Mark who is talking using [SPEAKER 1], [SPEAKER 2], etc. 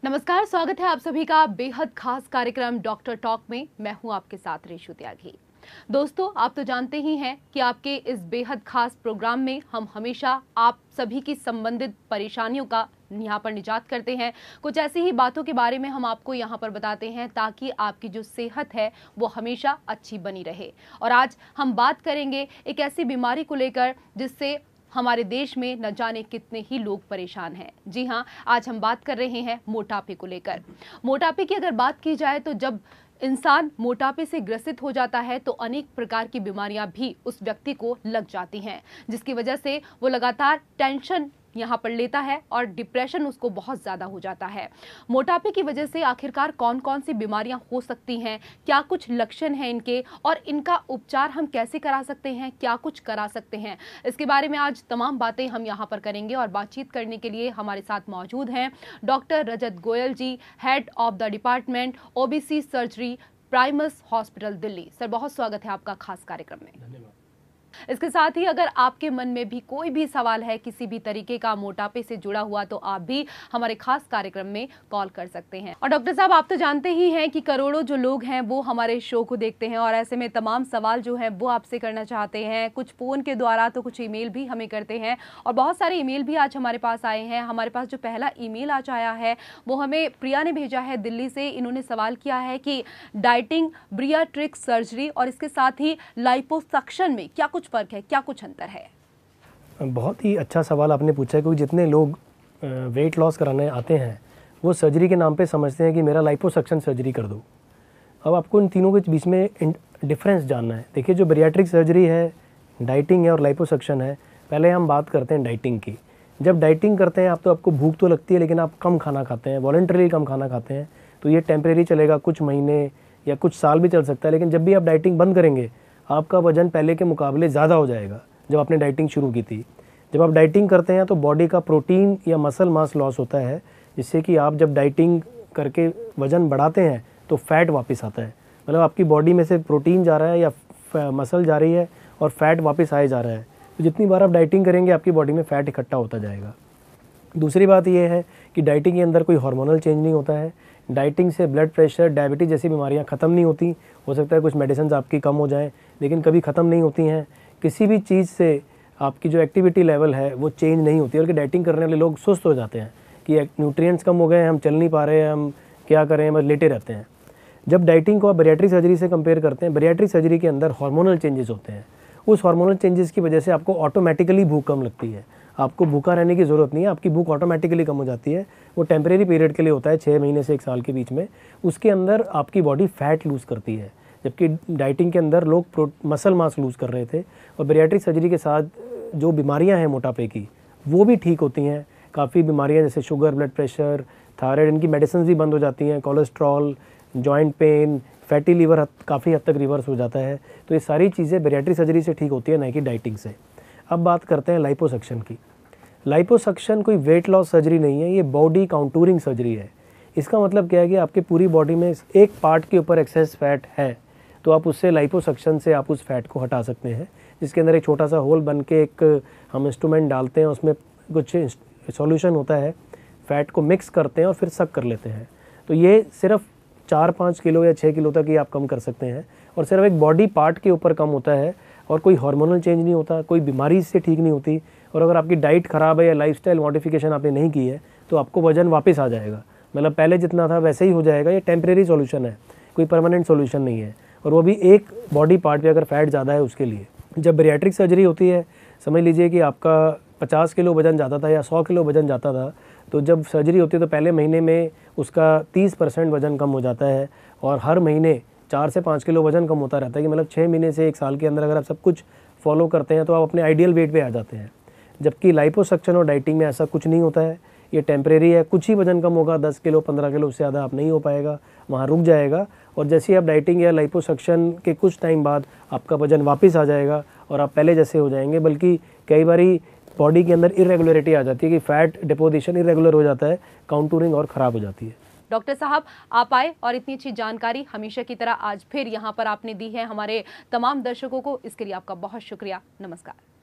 [SPEAKER 1] नमस्कार, स्वागत है आप सभी का बेहद खास कार्यक्रम डॉक्टर टॉक में। मैं हूं आपके साथ रेशु त्यागी। दोस्तों, आप तो जानते ही हैं कि आपके इस बेहद खास प्रोग्राम में हम हमेशा आप सभी की संबंधित परेशानियों का यहाँ पर निजात करते हैं। कुछ ऐसी ही बातों के बारे में हम आपको यहाँ पर बताते हैं ताकि आपकी जो सेहत है वो हमेशा अच्छी बनी रहे। और आज हम बात करेंगे एक ऐसी बीमारी को लेकर जिससे हमारे देश में न जाने कितने ही लोग परेशान हैं। जी हाँ, आज हम बात कर रहे हैं मोटापे को लेकर। मोटापे की अगर बात की जाए तो जब इंसान मोटापे से ग्रसित हो जाता है तो अनेक प्रकार की बीमारियां भी उस व्यक्ति को लग जाती हैं, जिसकी वजह से वो लगातार टेंशन यहाँ पर लेता है और डिप्रेशन उसको बहुत ज़्यादा हो जाता है। मोटापे की वजह से आखिरकार कौन कौन सी बीमारियां हो सकती हैं, क्या कुछ लक्षण हैं इनके और इनका उपचार हम कैसे करा सकते हैं, क्या कुछ करा सकते हैं, इसके बारे में आज तमाम बातें हम यहाँ पर करेंगे। और बातचीत करने के लिए हमारे साथ मौजूद हैं doctor Rajat Goyal ji, head of the department OBC surgery, Primus hospital, Delhi. Sir, बहुत स्वागत है आपका खास कार्यक्रम में।
[SPEAKER 2] धन्यवाद।
[SPEAKER 1] इसके साथ ही अगर आपके मन में भी कोई भी सवाल है किसी भी तरीके का मोटापे से जुड़ा हुआ तो आप भी हमारे खास कार्यक्रम में कॉल कर सकते हैं। और डॉक्टर साहब, आप तो जानते ही हैं कि करोड़ों जो लोग हैं वो हमारे शो को देखते हैं और ऐसे में तमाम सवाल जो है वो आपसे करना चाहते हैं, कुछ फोन के द्वारा तो कुछ ईमेल भी हमें करते हैं। और बहुत सारे ईमेल भी आज हमारे पास आए हैं। हमारे पास जो पहला ईमेल आज आया है वो हमें प्रिया ने भेजा है दिल्ली से। इन्होंने सवाल किया है कि डाइटिंग, ब्रियाट्रिक सर्जरी और इसके साथ ही लाइपोसक्शन में क्या कुछ फर्क है, क्या कुछ अंतर है?
[SPEAKER 2] बहुत ही अच्छा सवाल आपने पूछा है, क्योंकि जितने लोग वेट लॉस कराने आते हैं वो सर्जरी के नाम पे समझते हैं कि मेरा लाइपोसक्शन सर्जरी कर दो। अब आपको इन तीनों के बीच में डिफरेंस जानना है। देखिए, जो बैरिएट्रिक सर्जरी है, डाइटिंग है और लाइपोसक्शन है, पहले हम बात करते हैं डाइटिंग की। जब डाइटिंग करते हैं आप तो आपको भूख तो लगती है, लेकिन आप कम खाना खाते हैं, वॉलंटरीली कम खाना खाते हैं, तो ये टेम्परेरी चलेगा, कुछ महीने या कुछ साल भी चल सकता है। लेकिन जब भी आप डाइटिंग बंद करेंगे आपका वजन पहले के मुकाबले ज़्यादा हो जाएगा जब आपने डाइटिंग शुरू की थी। जब आप डाइटिंग करते हैं तो बॉडी का प्रोटीन या मसल मास लॉस होता है, जिससे कि आप जब डाइटिंग करके वज़न बढ़ाते हैं तो फैट वापस आता है। मतलब आपकी बॉडी में से प्रोटीन जा रहा है या मसल जा रही है और फैट वापस आए जा रहा है। तो जितनी बार आप डाइटिंग करेंगे आपकी बॉडी में फ़ैट इकट्ठा होता जाएगा। दूसरी बात यह है कि डाइटिंग के अंदर कोई हार्मोनल चेंज नहीं होता है। डाइटिंग से ब्लड प्रेशर, डायबिटीज़ जैसी बीमारियां ख़त्म नहीं होती। हो सकता है कुछ मेडिसिन आपकी कम हो जाएं, लेकिन कभी ख़त्म नहीं होती हैं। किसी भी चीज़ से आपकी जो एक्टिविटी लेवल है वो चेंज नहीं होती। और कि डाइटिंग करने वाले लोग सुस्त हो जाते हैं कि न्यूट्रिएंट्स कम हो गए, हम चल नहीं पा रहे हैं, हम क्या करें, बस लेटे रहते हैं। जब डाइटिंग को आप बैरिएट्रिक सर्जरी से कंपेयर करते हैं, बैरिएट्रिक सर्जरी के अंदर हार्मोनल चेंजेस होते हैं। उस हार्मोनल चेंजेस की वजह से आपको ऑटोमेटिकली भूख कम लगती है। आपको भूखा रहने की ज़रूरत नहीं है, आपकी भूख ऑटोमेटिकली कम हो जाती है। वो टेम्परेरी पीरियड के लिए होता है, 6 महीने से 1 साल के बीच में। उसके अंदर आपकी बॉडी फैट लूज़ करती है, जबकि डाइटिंग के अंदर लोग मसल मास लूज़ कर रहे थे। और बैरिएट्रिक सर्जरी के साथ जो बीमारियां हैं मोटापे की वो भी ठीक होती हैं। काफ़ी बीमारियां जैसे शुगर, ब्लड प्रेशर, थायराइड, इनकी मेडिसिन भी बंद हो जाती हैं। Cholesterol, joint pain, fatty liver काफ़ी हद तक रिवर्स हो जाता है। तो ये सारी चीज़ें बैरिएट्रिक सर्जरी से ठीक होती है, ना कि डाइटिंग से। अब बात करते हैं लाइपोसक्शन की। लाइपोसक्शन कोई वेट लॉस सर्जरी नहीं है, ये बॉडी काउंटूरिंग सर्जरी है। इसका मतलब क्या है कि आपके पूरी बॉडी में एक पार्ट के ऊपर एक्सेस फैट है, तो आप उससे लाइपोसक्शन से आप उस फैट को हटा सकते हैं। जिसके अंदर एक छोटा सा होल बन के एक हम इंस्ट्रूमेंट डालते हैं, उसमें कुछ सॉल्यूशन होता है, फैट को मिक्स करते हैं और फिर सक कर लेते हैं। तो ये सिर्फ 4-5 किलो या 6 किलो तक ही आप कम कर सकते हैं, और सिर्फ एक बॉडी पार्ट के ऊपर कम होता है, और कोई हार्मोनल चेंज नहीं होता, कोई बीमारी इससे ठीक नहीं होती। और अगर आपकी डाइट ख़राब है या लाइफस्टाइल मॉडिफिकेशन आपने नहीं की है तो आपको वजन वापस आ जाएगा, मतलब पहले जितना था वैसे ही हो जाएगा। ये टेम्परेरी सॉल्यूशन है, कोई परमानेंट सॉल्यूशन नहीं है, और वो भी एक बॉडी पार्ट पे अगर फैट ज़्यादा है उसके लिए। जब बैरिएट्रिक सर्जरी होती है, समझ लीजिए कि आपका 50 किलो वजन जाता था या 100 किलो वजन जाता था, तो जब सर्जरी होती है तो पहले महीने में उसका 30% वजन कम हो जाता है, और हर महीने 4 से 5 किलो वजन कम होता रहता है। कि मतलब 6 महीने से 1 साल के अंदर अगर आप सब कुछ फॉलो करते हैं तो आप अपने आइडियल वेट पे आ जाते हैं। जबकि लाइपोसक्शन और डाइटिंग में ऐसा कुछ नहीं होता है, ये टेम्परेरी है। कुछ ही वजन कम होगा, 10 किलो 15 किलो, उससे ज़्यादा आप नहीं हो पाएगा, वहाँ रुक जाएगा। और जैसे ही आप डाइटिंग या लाइपोसक्शन के कुछ टाइम बाद आपका वजन वापस आ जाएगा और आप पहले जैसे हो जाएंगे। बल्कि कई बारी बॉडी के अंदर इरेगुलरिटी आ जाती है कि फैट डिपोजिशन इरेगुलर हो जाता है, काउंटूरिंग और ख़राब हो जाती है।
[SPEAKER 1] डॉक्टर साहब, आप आए और इतनी अच्छी जानकारी हमेशा की तरह आज फिर यहाँ पर आपने दी है हमारे तमाम दर्शकों को, इसके लिए आपका बहुत शुक्रिया। नमस्कार।